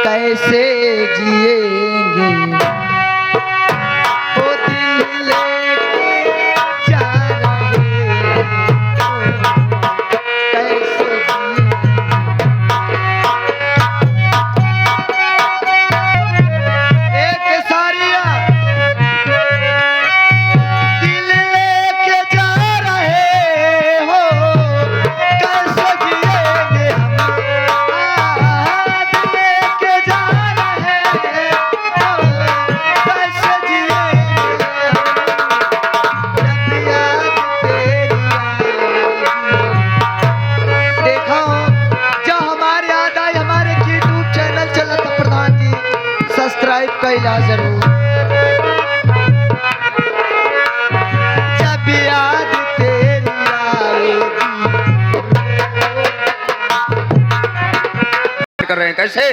कैसे जिएंगे ओ दिल लेके जा रहे हो कैसे जिएंगे एक सारिया दिल लेके जा रहे हो कैसे जिएंगे हम दिल लेके जा रहे हो कैसे जिएंगे जब याद तेरी आएगी। देखो जब हमारे याद आए हमारे यूट्यूब चैनल चलत प्रधान जी सब्सक्राइब कैला जरूर जब याद तेरी आएगी। कर रहे हैं कैसे